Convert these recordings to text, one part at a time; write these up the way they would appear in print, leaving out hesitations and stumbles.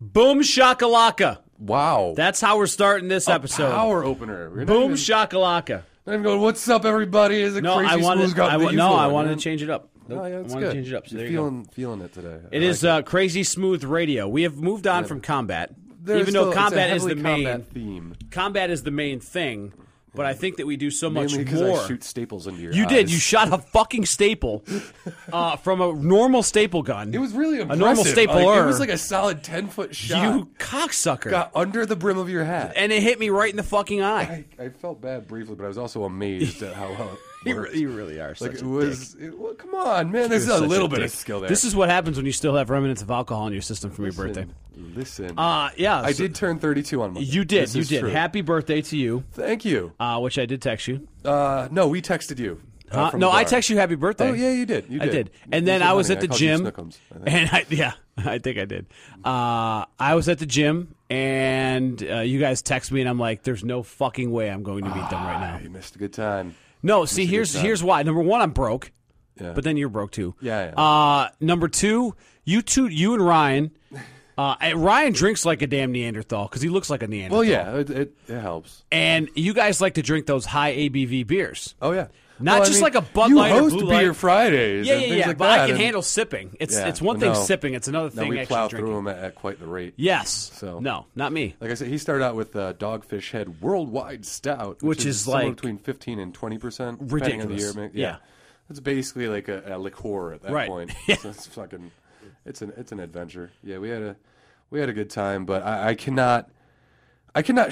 Boom shakalaka. Wow. That's how we're starting this episode. Power opener. Boom shakalaka. Not even going, what's up, everybody? Is it No, crazy I wanted, smooth I wanted to change it up. Nope. Oh, yeah, I that's wanted good. to change it up. So You're there you go. feeling it today. It is Crazy Smooth Radio. We have moved on from combat. Even though combat is the main theme. Combat is the main thing, but I think that we do so much Mainly because more. I shoot staples into your You eyes. did. You shot a fucking staple from a normal staple gun. It was really impressive. A normal stapler. Like, it was like a solid 10-foot shot. You cocksucker. Got under the brim of your hat. And it hit me right in the fucking eye. I felt bad briefly, but I was also amazed at how well it worked. You really are such Like, a it was. dick. Well, come on, man. There's You're a such little bit dick. of skill there. This is what happens when you still have remnants of alcohol in your system from your birthday. Listen. Yeah. I did turn 32 on Monday. You did. This You is did. true. Happy birthday to you. Thank you. Which I did text you. No, we texted you. From No, the I bar. texted you happy birthday. Oh, yeah, you did. I did. And then I was at the gym. I think. I think I did. I was at the gym, and you guys text me, and I'm like, "There's no fucking way I'm going to meet them right now." You missed a good time. No, see, here's why. Number one, I'm broke, Yeah. but then you're broke too. Yeah. Number two, you and Ryan. Ryan drinks like a damn Neanderthal because he looks like a Neanderthal. Well, yeah, it helps. And you guys like to drink those high ABV beers. Oh, yeah. Not just like a Bud you Light or host Blue Beer Light. Fridays. Yeah, and things like but that, I can and- handle sipping. It's Yeah, one thing no. sipping. It's another No, thing we actually plow drinking. through them at quite the rate. Yes. So No, not me. Like I said, he started out with Dogfish Head Worldwide Stout, Which is somewhere like between 15 and 20%, depending ridiculous. on the year. Yeah. It's basically like a liqueur at that Right. point. Yeah. So it's fucking, it's an adventure. Yeah, we had a good time, but I cannot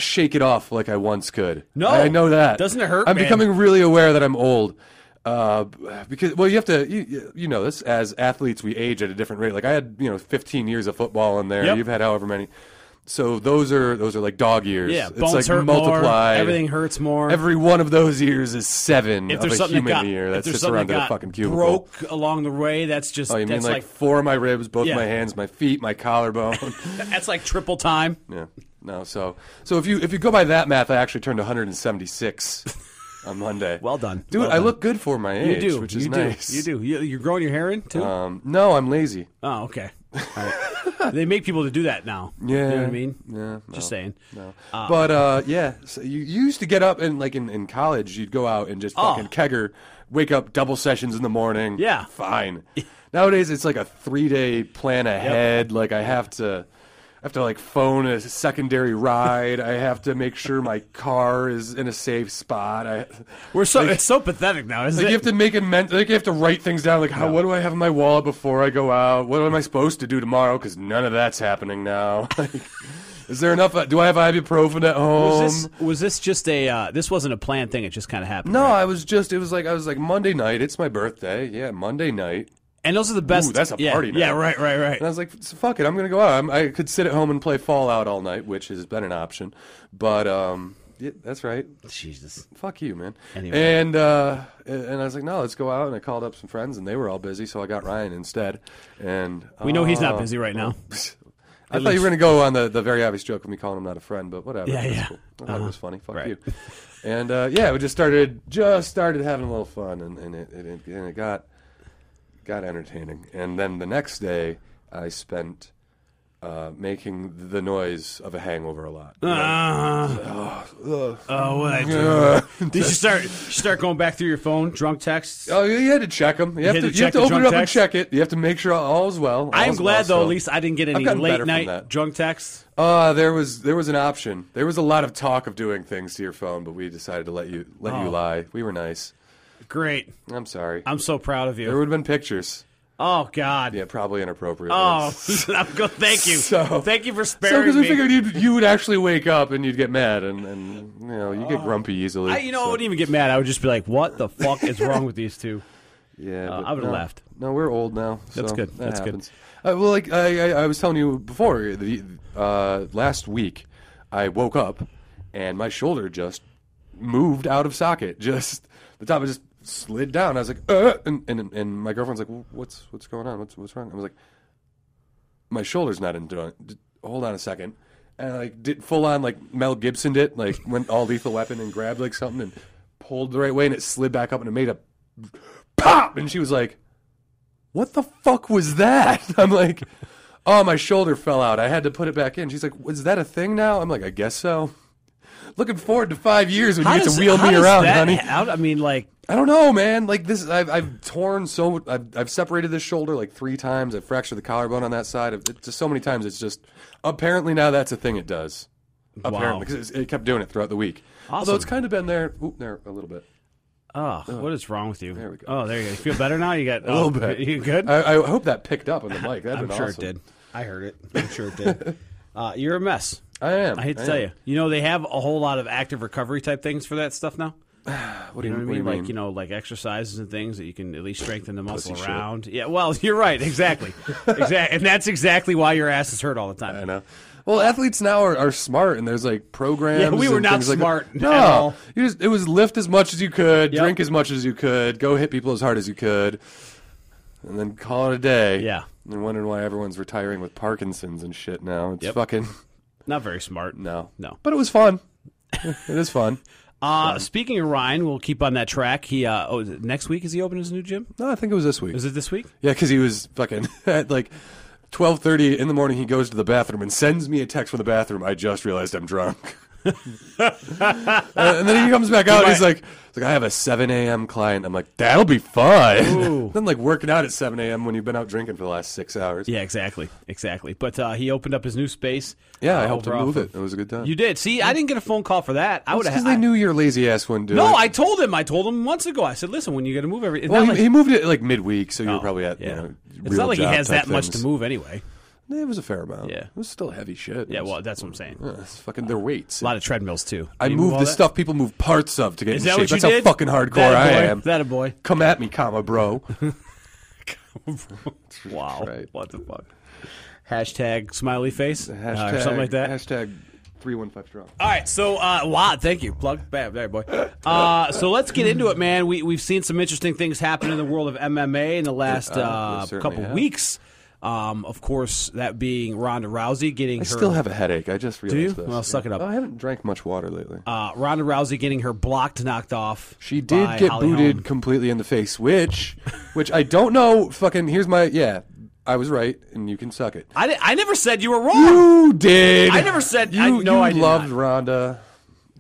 shake it off like I once could. No. I know that. Doesn't it hurt, I'm man? becoming really aware that I'm old. Because you have to you know this, as athletes we age at a different rate. Like I had 15 years of football in there. Yep. You've had however many. So those are like dog years. Yeah, it's bones like hurt multiplied. more. Everything hurts more. Every one of those years is 7 if of there's a something human that got, year if that there's sits something around that in a got fucking cubicle. broke along the way, that's just Oh, you mean that's like 4 of my ribs, both Yeah. my hands, my feet, my collarbone? that's like triple time. Yeah. No. So if you go by that math, I actually turned 176 on Monday. Well done, dude. well I done. look good for my age, You do, which is you nice. do, you do. You're growing your hair in too. No, I'm lazy. Oh, okay. All right. They make people to do that now. Yeah. You know what I mean? Yeah. No, Just saying. No. But yeah, so you used to get up and like in college, you'd go out and just fucking kegger, wake up double sessions in the morning. Yeah. Fine. Nowadays it's like a 3-day plan ahead. Like I have to like phone a secondary ride. I have to make sure my car is in a safe spot. It's so pathetic now, isn't Like it? you have to make it like you have to write things down. Like what do I have in my wallet before I go out? What am I supposed to do tomorrow? Because none of that's happening now. Like, is there enough? Do I have ibuprofen at home? Was this just a? This wasn't a planned thing. It just kind of happened. No, right? I was like Monday night. It's my birthday. Yeah, Monday night. And those are the best. Ooh, that's a party night. Yeah, right. And I was like, fuck it, I'm gonna go out. I could sit at home and play Fallout all night, which has been an option. But yeah, that's right. Jesus. Fuck you, man. Anyway. And I was like, no, let's go out. And I called up some friends, and they were all busy, so I got Ryan instead. And We know he's not busy right now. I thought you were going to go on the very obvious joke of me calling him not a friend, but whatever. Yeah, That's yeah. cool. I thought it was funny. Fuck Right. you. And yeah, we just started having a little fun, and it got entertaining. And then the next day, I spent making the noise of a hangover a lot. What I do? Did you start going back through your phone, drunk texts? Oh, you had to check them. You have to check the open it drunk up and text? check it. You have to make sure all's well. I'm All's glad well, though. so. At least I didn't get any gotten better late from night that. drunk texts. There was an option. There was a lot of talk of doing things to your phone, but we decided to let you lie. We were nice. Great. I'm sorry. I'm so proud of There you. would have been pictures. Oh God. Yeah, probably inappropriate. Oh, ones. I'm good. Thank you. So- Thank you for So, sparing because me. we figured you would actually wake up and you'd get mad, and you get grumpy easily. I wouldn't even get mad. I would just be like, "What the fuck is wrong with these two?" Yeah, but I would have no. laughed. No, we're old now. That's so good. That That's good. happens. Well, like I was telling you before, last week I woke up and my shoulder just moved out of socket. Just the top of just slid down. I was like, and my girlfriend's like, well, what's going on? What's wrong? I was like, my shoulder's not in. Hold on a second. And I did full on like Mel Gibson did, like went all Lethal Weapon and grabbed like something and pulled the right way, and it slid back up and it made a pop. And she was like, "What the fuck was that?" I'm like, oh, my shoulder fell out. I had to put it back in. She's like, is that a thing now? I'm like, I guess so. Looking forward to 5 years when you get to wheel me around, honey. I mean, like, I don't know, man. Like this, I've torn so, I've separated this shoulder like 3 times. I've fractured the collarbone on that side. It's just so many times. It's just apparently now that's a thing it does. Apparently, because it kept doing it throughout the week. Awesome. Although it's kind of been there a little bit. Oh, what is wrong with you? There we go. Oh, there you go. You feel better now? You got a little bit. You good? I hope that picked up on the mic. That'd I'm been sure awesome. it did. I heard it. I'm sure it did. You're a mess. I am. I hate to tell you. You know, they have a whole lot of active recovery type things for that stuff now. What do you know mean? Like, you know, like exercises and things that you can at least strengthen the muscle Pussy around. Yeah, well, you're right. Exactly. And that's exactly why your ass is hurt all the time. I know. Well, athletes now are smart, and there's like programs. Yeah, we were and not things smart like at all. It was lift as much as you could, Yep. drink as much as you could, go hit people as hard as you could, and then call it a day. Yeah. And wondering why everyone's retiring with Parkinson's and shit now. It's fucking Not very smart. no. But it was fun. It is fun. Speaking of Ryan, we'll keep on that track. He next week is he opening his new gym? No, I think it was this week. Is it this week? Yeah, because he was fucking at like 12:30 in the morning. He goes to the bathroom and sends me a text from the bathroom. I just realized I'm drunk. And then he comes back out. And he's like, I have a 7 a.m. client. I'm like, that'll be fun. Then like working out at 7 a.m. when you've been out drinking for the last 6 hours. Yeah, exactly. But he opened up his new space. Yeah, I helped him move it. It was a good time. You did. See, I didn't get a phone call for that. I would have. Because they knew your lazy ass wouldn't do it. No, I told him. I told him months ago. I said, listen, when you got to move everything. Well, he moved it like midweek, so you were probably at It's real not like he job has type that much things. to move anyway. It was a fair amount. Yeah. It was still heavy shit. Yeah, well, that's what I'm saying. It's fucking their weights. A lot of treadmills too. I moved the stuff people move parts of to get Is in that shape. what you That's did? how fucking hardcore I am. That a boy. Come at me, comma, bro. Wow. Right. What the fuck? Hashtag smiley face. Hashtag, or something like that. Hashtag 315 strong. All right, so wow, thank you. Plug, bam, there, boy. So let's get into it, man. We've seen some interesting things happen in the world of MMA in the last couple weeks. Of course, that being Ronda Rousey getting I still have a headache. I just realized this. Well, suck it up. I haven't drank much water lately. Ronda Rousey getting her blocked knocked off. She did by get Holly booted Holm. completely in the face, which I don't know. Fucking, here's my, I was right, and you can suck it. I never said you were wrong. You did. I never said. You, I you did loved not. Ronda.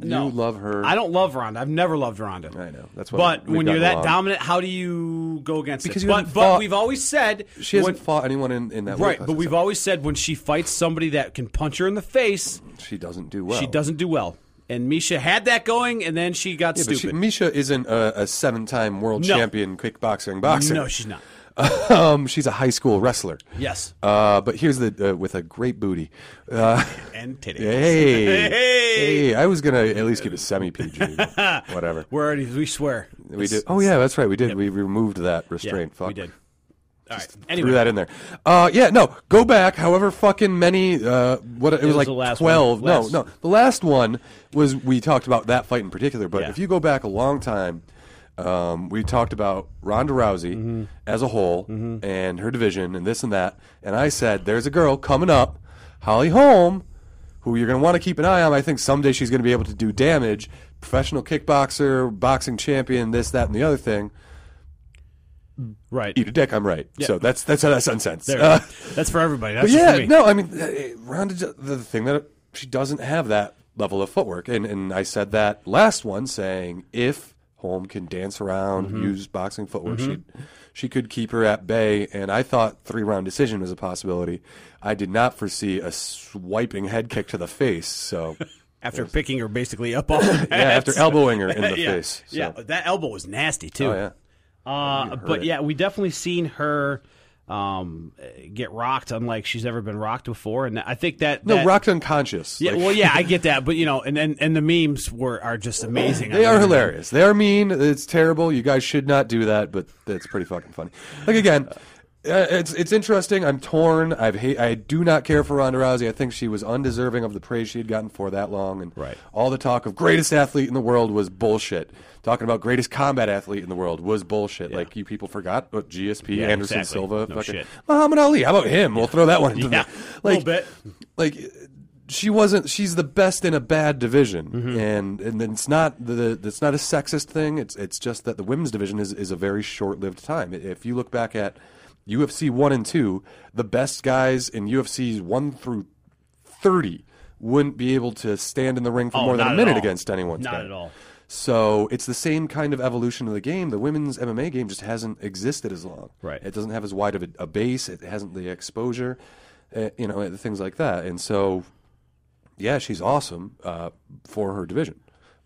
No. You love her. I don't love Ronda. I've never loved Ronda. I know. That's why. But we've when you're gotten that along. dominant, how do you go against Because it? you haven't But fought- we've always said She hasn't fought anyone in that weight right. class, But we've always said when she fights somebody that can punch her in the face, she doesn't do well. she doesn't do well. And Misha had that going, and then she got Yeah, but stupid. Misha isn't a 7-time world No. champion kickboxing boxer. No, she's not. She's a high school wrestler. Yes. But here's the with a great booty. And titties. Hey, I was gonna at least keep it semi-PG. Whatever. We swear. We did. Oh yeah, that's right. We did. We removed that restraint. Yeah, Fuck. we did. All right. Threw Anyway. that in there. No. Go back. However fucking many. It was was like the last 12. one. No. The last one was we talked about that fight in particular. But Yeah. if you go back a long time, we talked about Ronda Rousey Mm-hmm. as a whole and her division and this and that. And I said, there's a girl coming up, Holly Holm, who you're going to want to keep an eye on. I think someday she's going to be able to do damage. Professional kickboxer, boxing champion, this, that, and the other thing. Right. Eat a dick, I'm right. Yeah. So that's how that sounds sense. There. That's for everybody. That's But just yeah, for me. no, I mean, Ronda, the thing that she doesn't have that level of footwork. And I said that last one, saying if Holm can dance around, use boxing footwork, she could keep her at bay. And I thought 3-round decision was a possibility. I did not foresee a swiping head kick to the face. So After picking her basically up off the head. after elbowing her in the yeah. face. So. Yeah, that elbow was nasty too. Oh yeah. But yeah, we definitely seen her get rocked, unlike she's ever been rocked before, and I think that rocked unconscious. Yeah, Like- well, yeah, I get that, but and the memes are just amazing. They are hilarious. They are mean. It's terrible. You guys should not do that, but it's pretty fucking funny. Like again, it's interesting. I'm torn. I do not care for Ronda Rousey. I think she was undeserving of the praise she had gotten for that long, and Right. all the talk of greatest athlete in the world was bullshit. Talking about greatest combat athlete in the world was bullshit. Like you people forgot what GSP, Yeah, Anderson exactly. Silva, No fucking shit. Muhammad Ali. How about him? We'll throw that one into Yeah, the a little bit. Like she wasn't. She's the best in a bad division, and it's not it's not a sexist thing. It's just that the women's division is a very short lived time. If you look back at UFC 1 and 2, the best guys in UFCs 1 through 30 wouldn't be able to stand in the ring for more than a minute against anyone today. Not at all. So it's the same kind of evolution of the game. The women's MMA game just hasn't existed as long. Right. It doesn't have as wide of a base. It hasn't the exposure, things like that. And so, yeah, she's awesome for her division.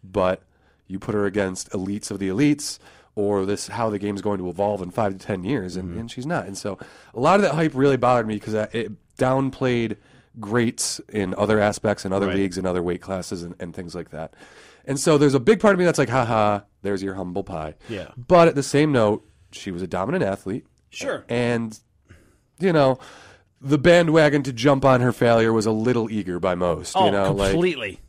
But you put her against elites of the elites, or how the game's going to evolve in 5 to 10 years, and she's not. And so a lot of that hype really bothered me because it downplayed greats in other aspects and other leagues and other weight classes and things like that. And so there's a big part of me that's like, haha, there's your humble pie. Yeah. But at the same note, she was a dominant athlete. Sure. And, the bandwagon to jump on her failure was a little eager by most. Completely.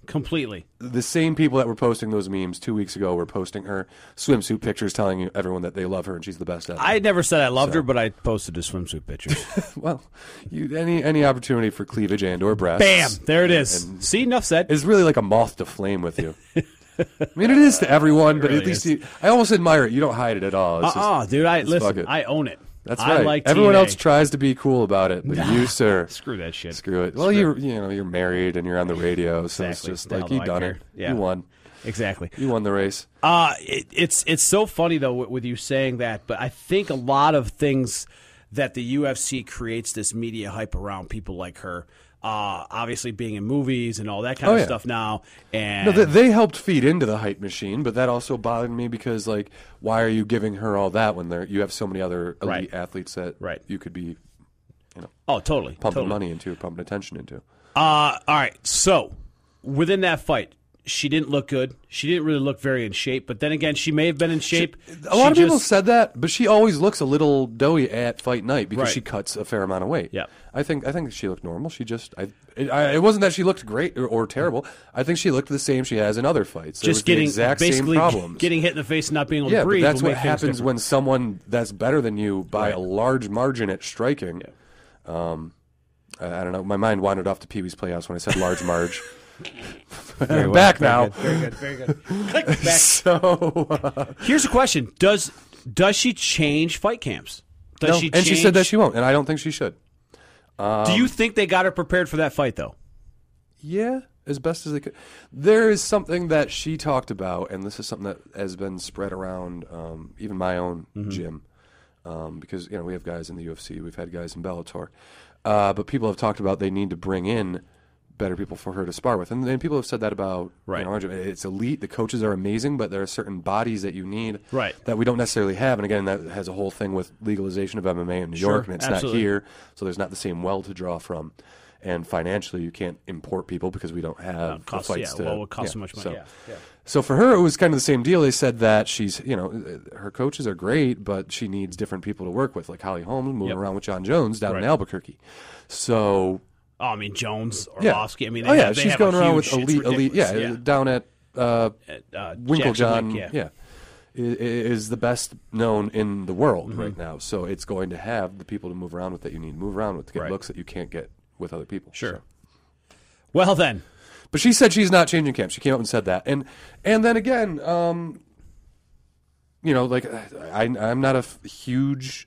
The same people that were posting those memes 2 weeks ago were posting her swimsuit pictures, telling everyone that they love her and she's the best athlete. I never said I loved her, but I posted the swimsuit pictures. Well, any opportunity for cleavage and or breasts. Bam! There it is. See, enough said. It's really like a moth to flame with you. I mean, it is to everyone, but really at least I almost admire it. You don't hide it at all. Dude, I own it. That's right. Like everyone TNA. else tries to be cool about it, but you, sir, screw that shit. Screw it. Well, you're married and you're on the radio, so exactly. It's just like you done it. Yeah. You won. Exactly. You won the race. It's so funny though with you saying that, but I think a lot of things that the UFC creates this media hype around people like her. Obviously being in movies and all that kind of stuff now. And they helped feed into the hype machine, but that also bothered me because, like, why are you giving her all that when you have so many other elite athletes that you could be, totally pumping money into, pumping attention into. All right, so within that fight, she didn't look good. She didn't really look very in shape, but then again, she may have been in shape. A lot of people said that, but she always looks a little doughy at fight night because she cuts a fair amount of weight. Yeah, I think she looked normal. She just, it wasn't that she looked great or terrible. I think she looked the same she has in other fights. Just getting the exact basically same problems. Getting hit in the face and not being able to breathe. breathe. Yeah, that's what happens when someone that's better than you by a large margin at striking. Yeah. I don't know. My mind wandered off to Pee-wee's Playhouse when I said large marge. Back now. Very good. Click back. So here's a question: Does she change fight camps? No, she said that she won't, and I don't think she should. Do you think they got her prepared for that fight, though? Yeah, as best as they could. There is something that she talked about, and this is something that has been spread around even my own gym, because we have guys in the UFC, we've had guys in Bellator, but people have talked about they need to bring in better people for her to spar with, and people have said that about our gym. It's elite. The coaches are amazing, but there are certain bodies that you need that we don't necessarily have. And again, that has a whole thing with legalization of MMA in New York, and it's not here, so there's not the same well to draw from. And financially, you can't import people because we don't have the fights to. Well, it would cost so much money. So for her, it was kind of the same deal. They said that she's, her coaches are great, but she needs different people to work with, like Holly Holm moving around with John Jones down in Albuquerque. So. Oh, I mean, Jones, Orlovsky. I mean, she's going around with elite. Down at Winklejohn. Is the best known in the world right now. So it's going to have the people to move around with that you need to move around with to get looks that you can't get with other people. Sure. So. Well, then. But she said she's not changing camps. She came up and said that. And then again, I'm not a huge...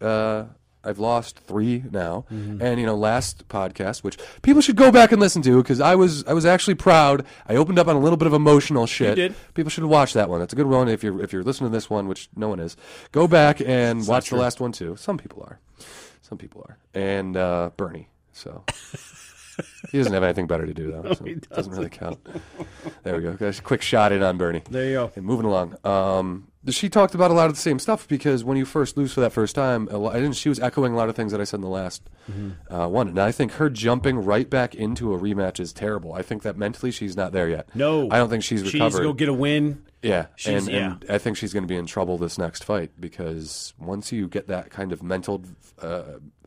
I've lost 3 now, and last podcast, which people should go back and listen to because I was actually proud. I opened up on a little bit of emotional shit. You did. People should watch that one. That's a good one. If you're listening to this one, which no one is, go back and watch the last one too. Some people are, and Bernie. So he doesn't have anything better to do though. So it doesn't really count. There we go. Guys, quick shot in on Bernie. There you go. And moving along. She talked about a lot of the same stuff because when you first lose for that first time, she was echoing a lot of things that I said in the last one. And I think her jumping right back into a rematch is terrible. I think that mentally she's not there yet. No. I don't think she's recovered. She needs to go get a win. Yeah. And I think she's going to be in trouble this next fight because once you get that kind of mental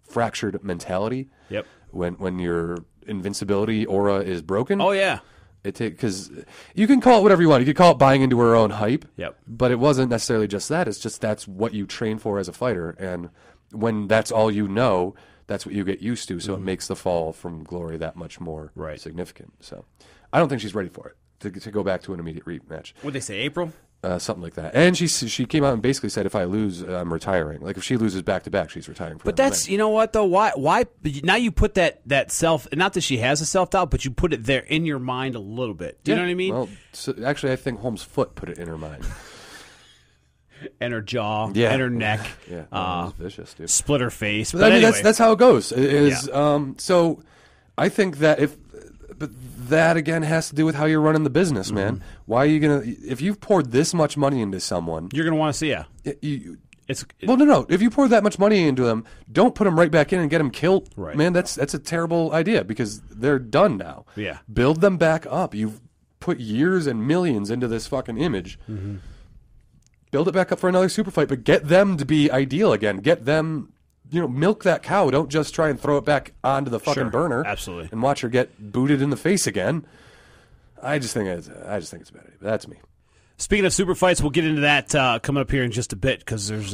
fractured mentality, when your invincibility aura is broken. Oh, yeah. Because you can call it whatever you want. You could call it buying into her own hype. Yep. But it wasn't necessarily just that. It's just that's what you train for as a fighter. And when that's all you know, that's what you get used to. So it makes the fall from glory that much more significant. So I don't think she's ready for it to go back to an immediate rematch. What'd they say, April? Something like that. And she came out and basically said, if I lose, I'm retiring. Like, if she loses back-to-back, she's retiring. But that's, you know what, though? Why? Now you put that self, not that she has a self-doubt, but you put it there in your mind a little bit. Do you know what I mean? Well, actually, I think Holm's foot put it in her mind. And her jaw, and her neck. Yeah, that was vicious, dude. Split her face. But I mean, anyway. that's how it goes. So I think that but that again has to do with how you're running the business, man. Why are you gonna? If you've poured this much money into someone, you're gonna want to see no. If you pour that much money into them, don't put them right back in and get them killed. Right. Man, that's a terrible idea because they're done now. Yeah. Build them back up. You've put years and millions into this fucking image. Build it back up for another super fight, but get them to be ideal again. Get them, milk that cow. Don't just try and throw it back onto the fucking burner. Absolutely. And watch her get booted in the face again. I just think it's a bad idea. But that's me. Speaking of super fights, we'll get into that coming up here in just a bit because there's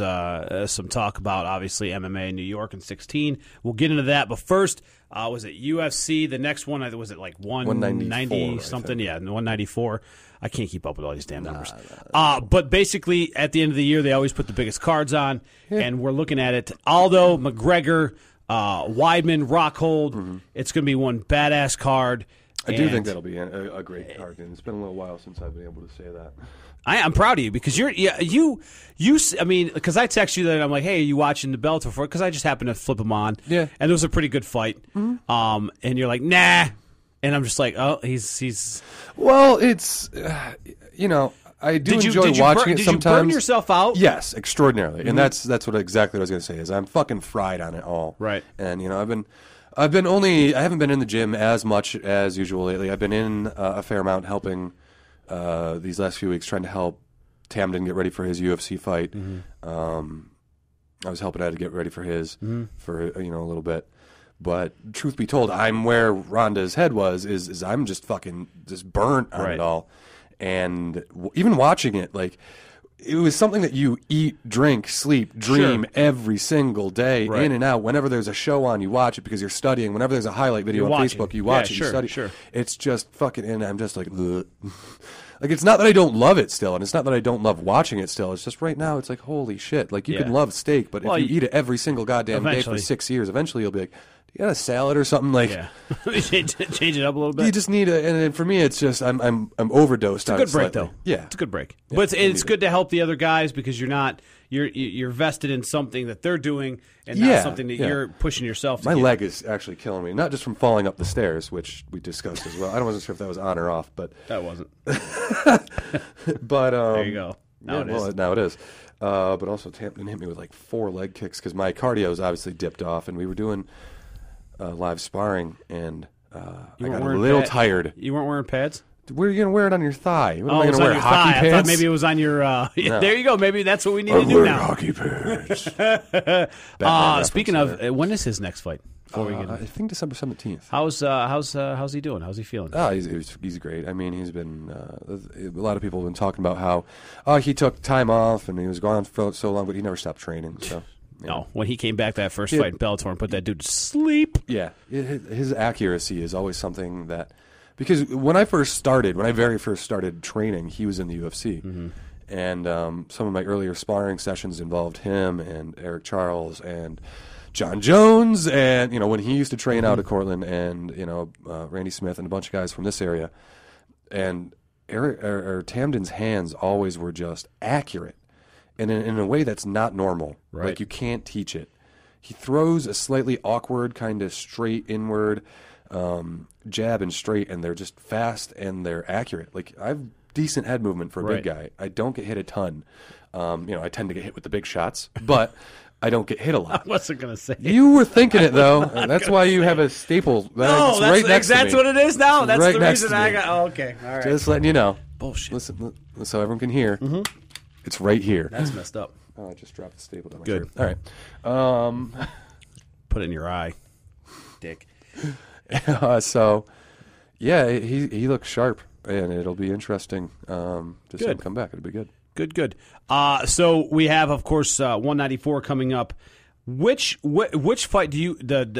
some talk about, obviously, MMA in New York in 16. We'll get into that. But first, was it UFC? The next one, was it like 190 something? Yeah, 194. I can't keep up with all these damn numbers. But basically, at the end of the year, they always put the biggest cards on, and we're looking at it. Aldo, McGregor, Weidman, Rockhold. It's going to be one badass card. I do think that'll be a great card, and it's been a little while since I've been able to say that. I'm proud of you because because I text you that I'm like, hey, are you watching the Bellator for it? Because I just happened to flip them on. Yeah. And it was a pretty good fight. And you're like, nah. And I'm just like, oh, he's. Well, it's, I do enjoy watching it sometimes. Did you burn yourself out? Yes, extraordinarily. And that's exactly what I was going to say is I'm fucking fried on it all. Right. And, I haven't been in the gym as much as usual lately. I've been in a fair amount helping these last few weeks, trying to help Tamden get ready for his UFC fight. I was helping Ed to get ready for his for a little bit. But truth be told, I'm where Ronda's head is I'm just fucking just burnt on it all. And even watching it, like, it was something that you eat, drink, sleep, dream every single day, in and out. Whenever there's a show on, you watch it because you're studying. Whenever there's a highlight video on Facebook, you watch it, you study. It's just fucking, and I'm just like, ugh. Like, it's not that I don't love it still, and it's not that I don't love watching it still. It's just right now, it's like, holy shit. Like, you can love steak, but if you eat it every single goddamn day for 6 years, eventually you'll be like, you got a salad or something? Like, change it up a little bit. You just need and for me, it's just I'm overdosed. It's a good break, though. Yeah, it's a good break. Yeah, but it's good to help the other guys because you're vested in something that they're doing and not something that you're pushing yourself to My leg is actually killing me, not just from falling up the stairs, which we discussed as well. I wasn't sure if that was on or off, but that wasn't. But there you go. Now it is. Well, now it is. But also, Tamden hit me with like 4 leg kicks because my cardio is obviously dipped off, and we were doing live sparring, and I got a little tired. You weren't wearing pads? Where are you going to wear it on your thigh? What am I going to wear, hockey pants? I thought maybe it was on your... No. There you go. Maybe that's what we need to do now. Hockey pants. Speaking of, when is his next fight? I think December 17th. How's he doing? How's he feeling? He's great. I mean, he's been... a lot of people have been talking about how he took time off and he was gone for so long, but he never stopped training, so... No, when he came back that first fight in Bellator and put that dude to sleep. Yeah, his accuracy is always something that... Because when I very first started training, he was in the UFC. And some of my earlier sparring sessions involved him and Eric Charles and John Jones. And, when he used to train out of Cortland and, Randy Smith and a bunch of guys from this area. And Tamden's hands always were just accurate. And in a way that's not normal. Right. Like, you can't teach it. He throws a slightly awkward, kind of straight inward jab and straight, and they're just fast and they're accurate. Like, I have decent head movement for a big guy. I don't get hit a ton. I tend to get hit with the big shots, but I don't get hit a lot. I wasn't going to say You were thinking it, though. That's why you have a staple. No, right next to me. That's what it is now? That's right the next reason to me. I got... Oh, okay, all right. Just letting you know. Bullshit. Listen, so everyone can hear. It's right here. That's messed up. Oh, I just dropped the staple down my Good. shirt. All right. Put it in your eye, dick. So, yeah, he looks sharp, and it'll be interesting to see him come back. It'll be good. Good. So we have, of course, 194 coming up. Which fight do you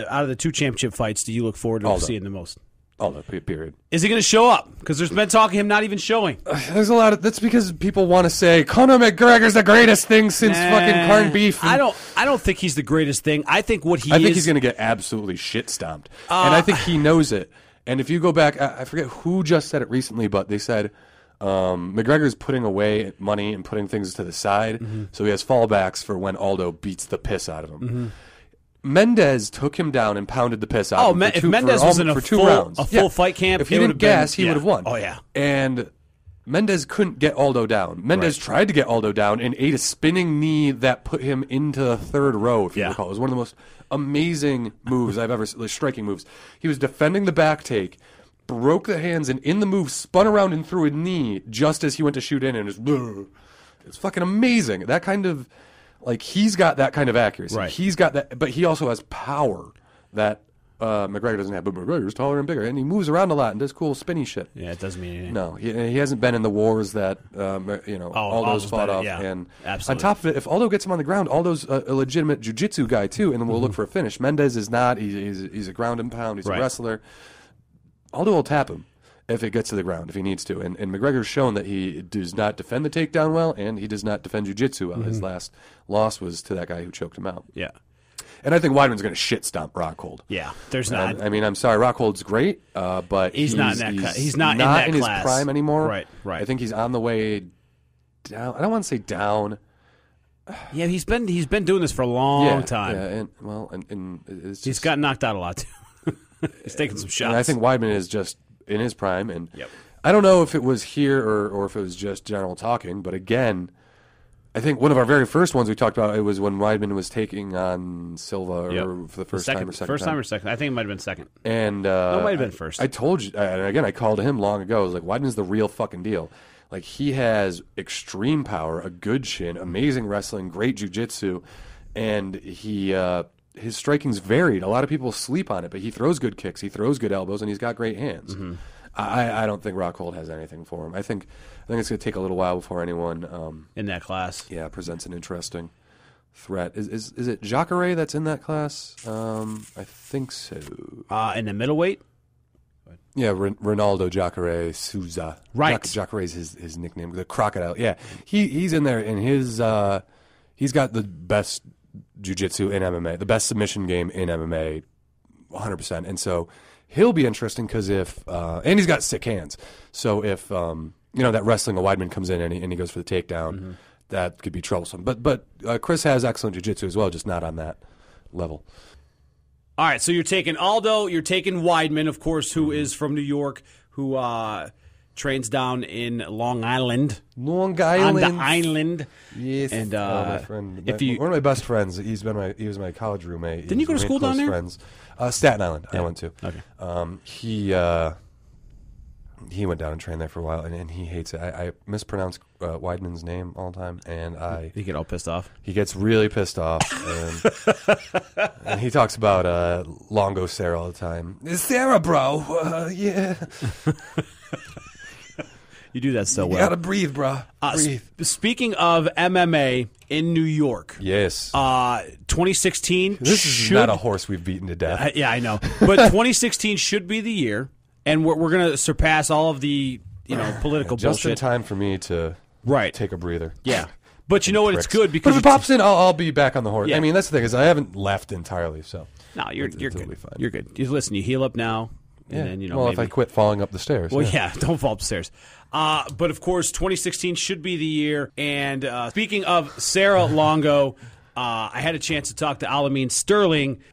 out of the 2 championship fights do you look forward to seeing the most? Aldo, period. Is he going to show up? Because there's been talk of him not even showing. There's a lot of that's because people want to say Conor McGregor's the greatest thing since fucking corned beef. I don't think he's the greatest thing. I think what he I think he's going to get absolutely shit stomped, and I think he knows it. And if you go back, I forget who just said it recently, but they said McGregor's putting away money and putting things to the side, so he has fallbacks for when Aldo beats the piss out of him. Mendez took him down and pounded the piss out of him. If Mendez was in a full fight camp, if he didn't gas, he would have won. Oh, yeah. And Mendez couldn't get Aldo down. Mendez tried to get Aldo down and ate a spinning knee that put him into the third row, if you recall. It was one of the most amazing moves I've ever seen, striking moves. He was defending the back take, broke the hands, and in the move, spun around and threw a knee just as he went to shoot in, and it's fucking amazing. That kind of... Like, he's got that kind of accuracy. Right. He's got that, but he also has power that McGregor doesn't have. But McGregor's taller and bigger, and he moves around a lot and does cool spinny shit. Yeah, it doesn't mean anything. No, he hasn't been in the wars that Aldo's fought off. Yeah, and absolutely. on top of it, if Aldo gets him on the ground, Aldo's a legitimate jiu-jitsu guy too, and then we'll look for a finish. Mendez is not. He's a ground and pound. He's a wrestler. Aldo will tap him if it gets to the ground, if he needs to. And McGregor's shown that he does not defend the takedown well, and he does not defend jiu-jitsu well. His last loss was to that guy who choked him out. Yeah. And I think Weidman's going to shit stomp Rockhold. Yeah, there's not. I mean, I'm sorry, Rockhold's great, but he's not in that. He's not in his class. prime anymore. Right. I think he's on the way down. I don't want to say down. Yeah, he's been doing this for a long time. Yeah, and it's just, he's gotten knocked out a lot too. He's taking some shots. And I think Weidman is just in his prime, and I don't know if it was here or if it was just general talking, but again, I think one of our very first ones we talked about, it was when Weidman was taking on Silva for the first time or second. First time or second? I think it might have been second. And it might have been first. I told you, and again, I called him long ago. I was like, Weidman's the real fucking deal. Like, he has extreme power, a good shin, amazing wrestling, great jiu-jitsu, and his striking's varied. A lot of people sleep on it, but he throws good kicks, he throws good elbows, and he's got great hands. I don't think Rockhold has anything for him. I think it's going to take a little while before anyone in that class presents an interesting threat. Is it Jacare that's in that class? I think so. In the middleweight? Yeah, Ronaldo Jacare Souza. Right. Jacare is his nickname, the crocodile. Yeah, he's in there, and he's got the best jiu-jitsu in MMA, the best submission game in MMA, 100%. And so he'll be interesting because and he's got sick hands. So if that wrestling of Weidman comes in and he goes for the takedown, that could be troublesome. But Chris has excellent jiu-jitsu as well, just not on that level. All right, so you're taking Aldo, you're taking Weidman, of course, who is from New York, who trains down in Long Island. Long Island. On the island. Yes. And my friend, one of my best friends. He was my college roommate. Didn't you go to school down there? Friends. Staten Island. Yeah. I went to. Okay. He went down and trained there for a while, and he hates it. I mispronounce Weidman's name all the time, and you get all pissed off. He gets really pissed off, and he talks about Longo Sarah all the time. It's Sarah, bro. Yeah. You do that so well. You gotta breathe, bro. Breathe. Speaking of MMA in New York, yes. 2016. This is not a horse we've beaten to death. Yeah, I know. But 2016 should be the year, and we're going to surpass all of the political just bullshit. In time for me to take a breather. Yeah. But you know what? Pricks. It's good because if it pops in, I'll be back on the horse. Yeah. I mean, that's the thing is I haven't left entirely. So no, you're totally good. Fine. You're good. You listen. You heal up now. And then, well, maybe. if I quit falling up the stairs. Well, yeah, don't fall upstairs. But, of course, 2016 should be the year. And speaking of Sarah Longo, I had a chance to talk to Alameen Sterling.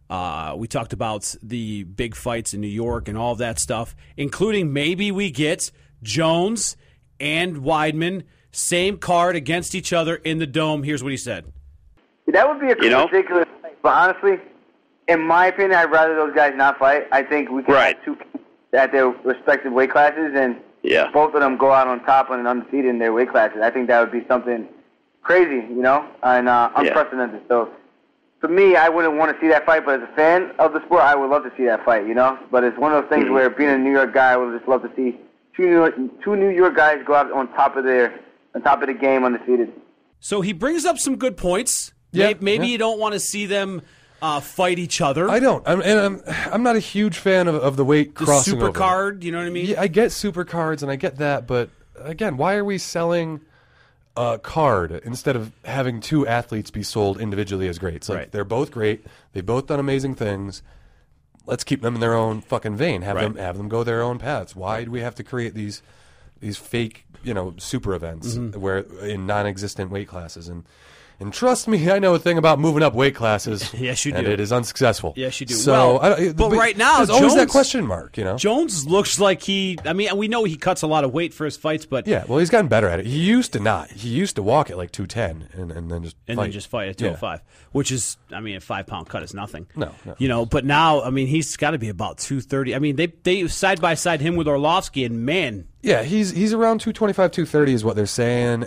We talked about the big fights in New York and all of that stuff, including maybe we get Jones and Weidman, same card against each other in the Dome. Here's what he said. That would be a ridiculous fight, but honestly, in my opinion, I'd rather those guys not fight. I think we can have two at their respective weight classes, and both of them go out on top and undefeated in their weight classes. I think that would be something crazy, and unprecedented. So, for me, I wouldn't want to see that fight, but as a fan of the sport, I would love to see that fight, But it's one of those things where, being a New York guy, I would just love to see two New York guys go out on top of the game undefeated. So he brings up some good points. Maybe you don't want to see them fight each other. I don't. I'm not a huge fan of the weight crossing over. Super card, you know what I mean? Yeah, I get super cards and I get that, but again, why are we selling a card instead of having two athletes be sold individually as greats? Like they're both great. They've both done amazing things. Let's keep them in their own fucking vein. Have them go their own paths. Why do we have to create these fake, super events where in non-existent weight classes? And trust me, I know a thing about moving up weight classes. Yes, you do. And it is unsuccessful. Yes, you do. So, but right now, there's always that question mark, Jones looks like we know he cuts a lot of weight for his fights, but... Yeah, well, he's gotten better at it. He used to not. He used to walk at like 210 and then just fight. And then just fight at 205, which is, a 5-pound cut is nothing. No. But now, he's got to be about 230. They side-by-side him with Orlovsky, and man... Yeah, he's around 225, 230 is what they're saying,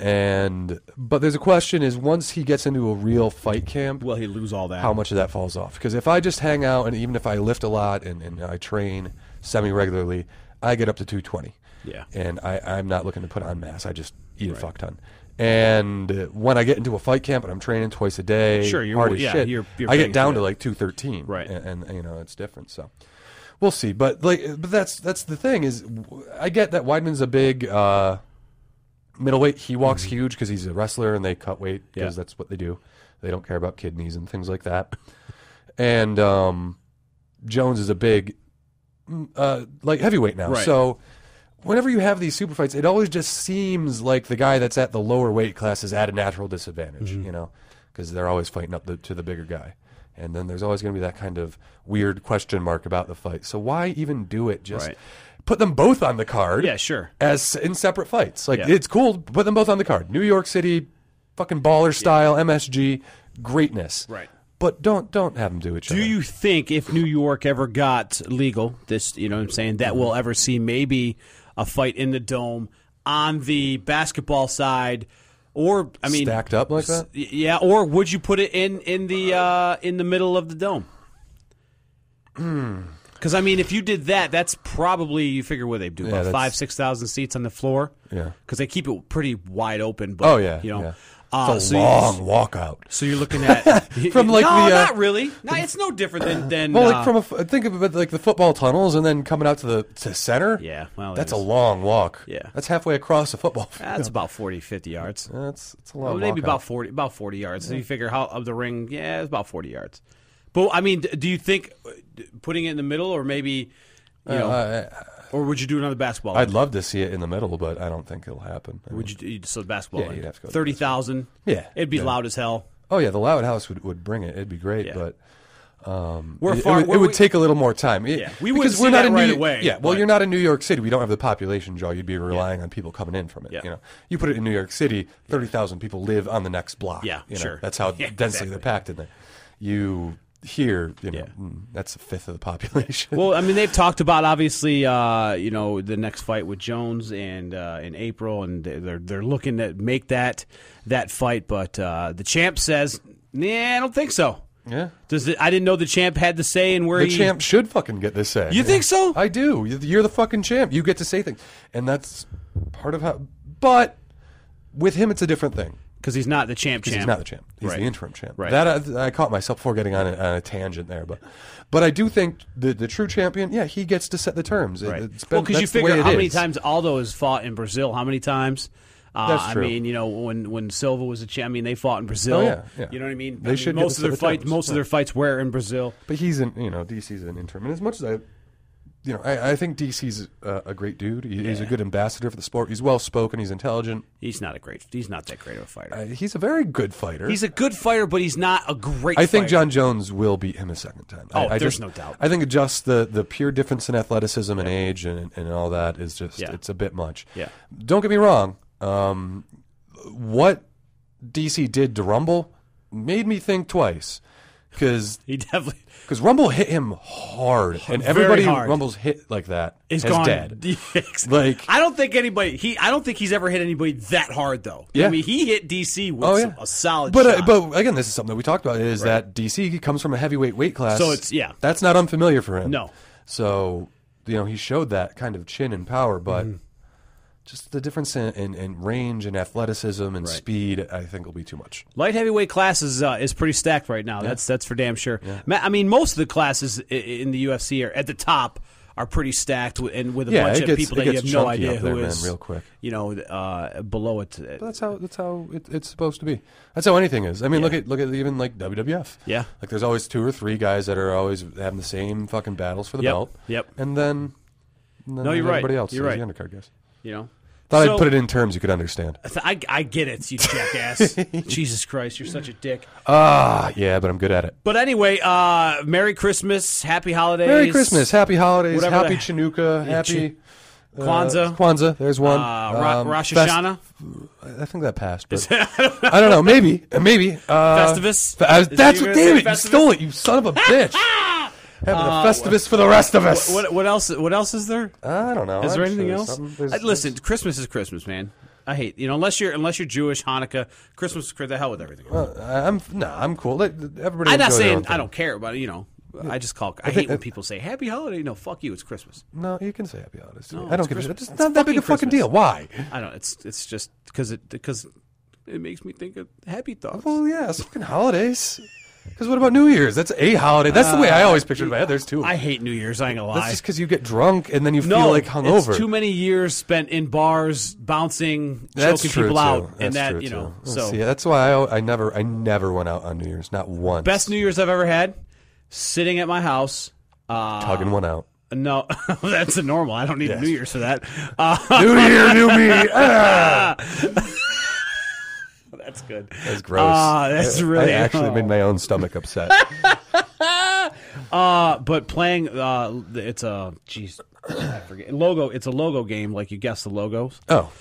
but there's a question is once he gets into a real fight camp, will he lose all that? How much of that falls off? Because if I just hang out and even if I lift a lot and I train semi-regularly, I get up to 220. Yeah. And I'm not looking to put on mass. I just eat a fuck ton. And when I get into a fight camp and I'm training twice a day, hard as shit, I get down to like 213. Right. And it's different, so... We'll see, but that's the thing is, I get that Weidman's a big middleweight. He walks huge because he's a wrestler, and they cut weight because that's what they do. They don't care about kidneys and things like that. And Jones is a big heavyweight now. Right. So whenever you have these super fights, it always just seems like the guy that's at the lower weight class is at a natural disadvantage, because they're always fighting up to the bigger guy. And then there's always going to be that kind of weird question mark about the fight. So why even do it? Just put them both on the card. Yeah, sure. As in separate fights. It's cool. Put them both on the card. New York City, fucking baller style, MSG, greatness. Right. But don't have them do each other. Do you think if New York ever got legal, that we'll ever see maybe a fight in the Dome on the basketball side? Or stacked up like that? Yeah. Or would you put it in the middle of the Dome? Because if you did that, that's probably you figure what they do about 5,000-6,000 seats on the floor. Yeah. Because they keep it pretty wide open. But, it's a long walkout. So you're looking at from not really. No, it's no different than think of it like the football tunnels and then coming out to center. Yeah, well, that's a long walk. Yeah, that's halfway across the football field. That's about 40, 50 yards. It's a long. Maybe walkout. about 40 yards. So you figure how of the ring? Yeah, it's about 40 yards. But do you think putting it in the middle, or maybe or would you do another basketball? I'd love to see it in the middle, but I don't think it'll happen. Would you? So basketball? Yeah, you'd have to go 30,000. Yeah, it'd be loud as hell. Oh yeah, the Loud House would bring it. It'd be great, but it would take a little more time. We wouldn't see that right away. Yeah, well, you're not in New York City. We don't have the population draw. You'd be relying on people coming in from it. Yeah. You put it in New York City, 30,000 people live on the next block. Yeah, sure. That's how densely they're packed in there. Here, that's a fifth of the population. Well, they've talked about obviously, the next fight with Jones and in April, and they're looking to make that fight. But the champ says, "Nah, I don't think so." Yeah. I didn't know the champ had the say in where the champ should fucking get this say. You think so? I do. You're the fucking champ. You get to say things, and that's part of how. But with him, it's a different thing. Because he's not the champ. He's not the champ. He's the interim champ. Right. That I caught myself before getting on a tangent there, but I do think the true champion, he gets to set the terms. Right. Because you figure how many times Aldo has fought in Brazil. How many times? That's true. When Silva was a champ, they fought in Brazil. Oh, yeah. You know what I mean? They should most of their fights. Most of their fights were in Brazil. But he's DC's an interim, and as much as I think DC's a great dude. He's a good ambassador for the sport. He's well spoken. He's intelligent. He's not that great of a fighter. He's a very good fighter. He's a good fighter, but he's not a great. I think John Jones will beat him a second time. There's no doubt. I think just the pure difference in athleticism and age and all that is just it's a bit much. Yeah. Don't get me wrong. What DC did to Rumble made me think twice because he definitely. Because Rumble hit him hard, and everybody Rumble's hit like that is dead. I don't think he's ever hit anybody that hard though. Yeah. He hit DC with a solid shot. But but again, this is something that we talked about is that DC comes from a heavyweight weight class. So it's that's not unfamiliar for him. No. So he showed that kind of chin and power, but just the difference in range and athleticism and speed, I think will be too much. Light heavyweight class is pretty stacked right now. Yeah. That's for damn sure. Yeah. I mean, most of the classes in the UFC are at the top are pretty stacked and with a bunch of people that you have no idea who is real quick. Below it. But that's how it's supposed to be. That's how anything is. I mean, look at even like WWF. Yeah, like there's always 2 or 3 guys that are always having the same fucking battles for the belt. Yep. And then no, you're everybody right. else You're right. The undercard guys. Thought I'd put it in terms you could understand. I get it, you jackass. Jesus Christ, you're such a dick. Yeah, but I'm good at it. But anyway, Merry Christmas, Happy Holidays. Merry Christmas, Happy Holidays, Happy Chanukah, Happy Kwanzaa. Kwanzaa, there's one. Rosh Hashanah. I think that passed. But I don't know. Maybe. Festivus. That's what. Damn it! You stole it, you son of a bitch. Having a Festivus for the rest of us. What else? What else is there? I don't know. Is there anything else? Listen, Christmas is Christmas, man. I hate unless you're Jewish, Hanukkah, Christmas. The hell with everything. I'm cool. Everybody. I'm not saying I don't care, but I just call. I hate when people say Happy Holiday. No, fuck you. It's Christmas. No, you can say Happy Holidays. No, I don't give a shit. It's not that big a fucking deal. Why? I don't. It's just because it makes me think of happy thoughts. Well, yeah, it's fucking holidays. Because what about New Year's? That's a holiday. That's the way I always pictured it in my head. There's 2. I hate New Year's. I ain't gonna lie. That's just because you get drunk and then you feel like hungover. It's too many years spent in bars, bouncing, choking people out, and that So see, that's why I never went out on New Year's, not once. Best New Year's I've ever had, sitting at my house, tugging one out. No, that's a normal. I don't need New Year's for that. New Year, new me. That's good. That's gross. That's really. I actually made my own stomach upset. But playing, it's a I forget logo. It's a logo game, like you guess the logos. Oh.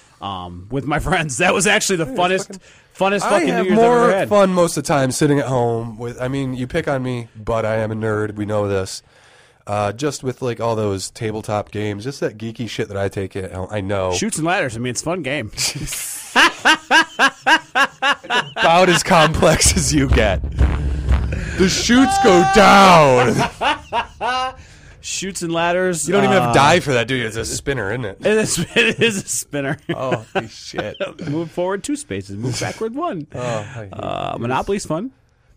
With my friends, that was actually the funnest fucking New Year's I've ever had. I have more fun most of the time sitting at home with. I mean, you pick on me, but I am a nerd. We know this. Just with like all those tabletop games, just that geeky shit that I take it. I know. Chutes and ladders. I mean, it's a fun game. About as complex as you get. The chutes go down. Chutes and ladders. You don't even have to die for that, do you? It's a spinner, isn't it? It is a spinner. Oh, shit. Move forward 2 spaces. Move backward 1. Monopoly's fun.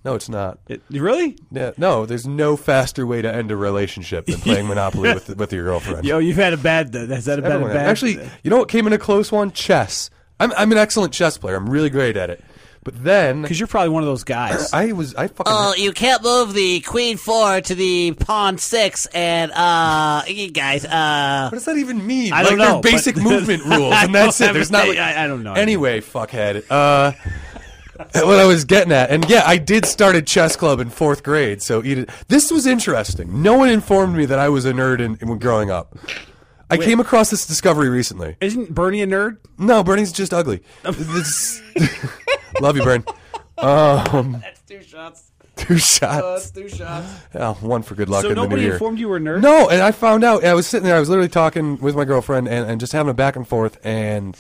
No, it's not. Really? Yeah, no, there's no faster way to end a relationship than playing Monopoly with your girlfriend. Yo, you've had a bad. Has that been a bad? Actually, you know what came in a close one? Chess. I'm an excellent chess player. I'm really great at it. But then, because you're probably one of those guys. I fucking. Oh, you can't move the queen 4 to the pawn 6, and you guys. What does that even mean? I don't know. There's basic movement rules, and that's it. There's not. I don't know. Anyway, fuckhead. What I was getting at, and yeah, I did start a chess club in 4th grade. So this was interesting. No one informed me that I was a nerd when growing up. I came across this discovery recently. Isn't Bernie a nerd? No, Bernie's just ugly. Love you, Bern. That's 2 shots. 2 shots. That's 2 shots. Yeah, 1 for good luck in the new year. So nobody informed you were a nerd? No, and I found out. I was sitting there. I was literally talking with my girlfriend and just having a back and forth. And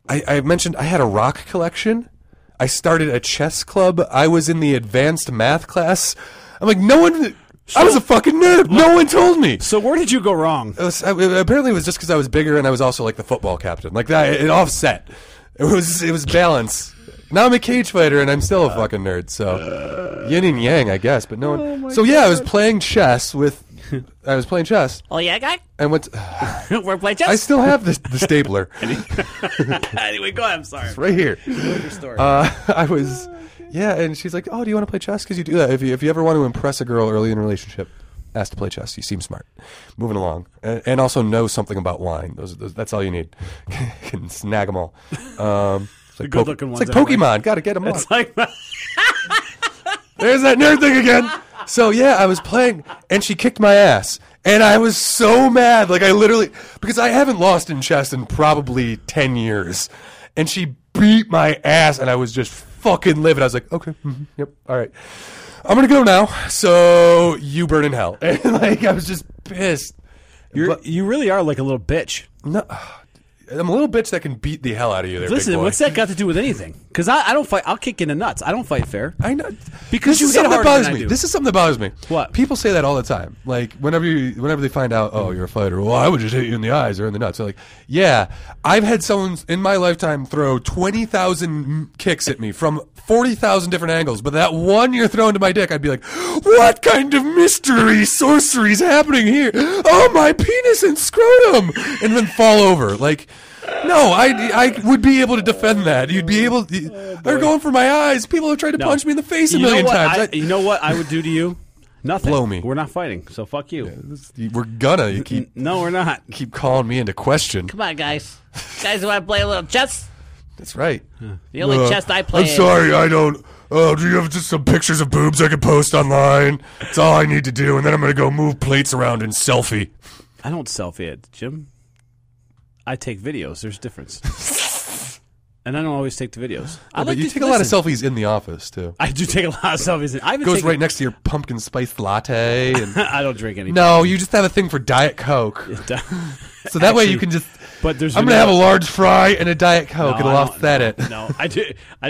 I mentioned I had a rock collection. I started a chess club. I was in the advanced math class. I'm like, no one. I was a fucking nerd. No one told me. So where did you go wrong? Apparently, it was just because I was bigger and I was also like the football captain. Like that, it offset. It was balance. Now I'm a cage fighter and I'm still a fucking nerd. So yin and yang, I guess. But no one. So yeah, I was playing chess with. Oh yeah, guy. And we're playing chess. I still have the stapler. Anyway, go ahead. I'm sorry. It's right here. Your story. I was. Yeah, and she's like, "Oh, do you want to play chess? Because you do that. If you ever want to impress a girl early in a relationship, ask to play chess. You seem smart. Moving along, and also know something about wine. That's all you need. Can snag them all. It's like good-looking ones. It's like Pokemon. Got to get them all. It's like there's that nerd thing again. So yeah, I was playing, and she kicked my ass, and I was so mad. Like I literally, because I haven't lost in chess in probably 10 years, and she beat my ass, and I was just fucking livid. I was like, okay, yep, all right, I'm gonna go now. So you burn in hell. And like I was just pissed. You really are like a little bitch. No, I'm a little bitch that can beat the hell out of you. There, listen, big boy. what's that got to do with anything? Because I don't fight. I'll kick in the nuts. I don't fight fair. I know. Because you hit harder than I do. This is something that bothers me. What? People say that all the time. Like, whenever they find out, oh, you're a fighter, well, I would just hit you in the eyes or in the nuts. They're like, yeah, I've had someone in my lifetime throw 20,000 kicks at me from 40,000 different angles, but that one you're throwing to my dick, I'd be like, what kind of mystery sorcery is happening here? Oh, my penis and scrotum! And then fall over. Like... No, I would be able to defend that. You'd be able. They're going for my eyes. People have tried to punch me in the face a million times. You know what I would do to you? Nothing. Blow me. We're not fighting, so fuck you. Yeah, we're gonna. You keep. No, we're not. Keep calling me into question. Come on, guys. Guys, want to play a little chess? That's right. The only chess I play. I'm sorry, I don't. Oh, do you have just some pictures of boobs I can post online? That's all I need to do, and then I'm gonna go move plates around and selfie. I don't selfie it, Jim. I take videos. There's a difference. And I don't always take the videos. But you take a lot of selfies in the office, too. I do take a lot of selfies. It goes right next to your pumpkin spice latte. And I don't drink any. No, you just have a thing for Diet Coke. So that way you can just... But there's I'm going to have a large fry and a Diet Coke. It'll offset it. No, I do.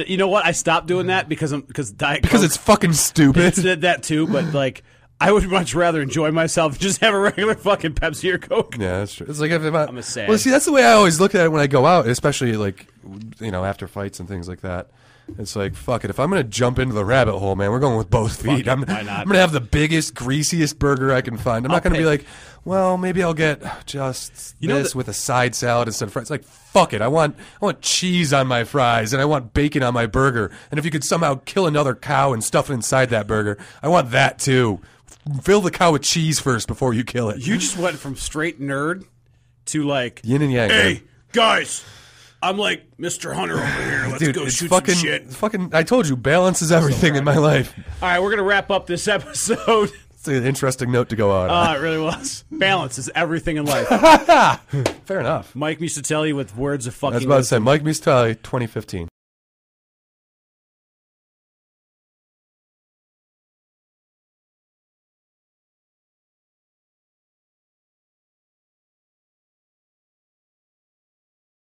You know what? I stopped doing that because Diet Coke... Because it's fucking stupid. It's that too, but like... I would much rather enjoy myself and just have a regular fucking Pepsi or Coke. Yeah, that's true. It's like if I'm a sad. Well, see, that's the way I always look at it when I go out, especially like, after fights and things like that. It's like, fuck it. If I'm going to jump into the rabbit hole, man, we're going with both feet. I'm going to have the biggest, greasiest burger I can find. I'm not going to be like, well, maybe I'll get just this with a side salad instead of fries. It's like, fuck it. I want cheese on my fries, and I want bacon on my burger. And if you could somehow kill another cow and stuff it inside that burger, I want that too. Fill the cow with cheese first before you kill it. You just went from straight nerd to like yin and yang. Hey, guys, I'm like Mr. Hunter over here. Let's go shoot some shit. Fucking, I told you, balance is everything in my life. All right, we're going to wrap up this episode. It's an interesting note to go on. It really was. Balance is everything in life. Fair enough. Mike Musatelli with words of fucking... I was about to say, Mike Musatelli, 2015.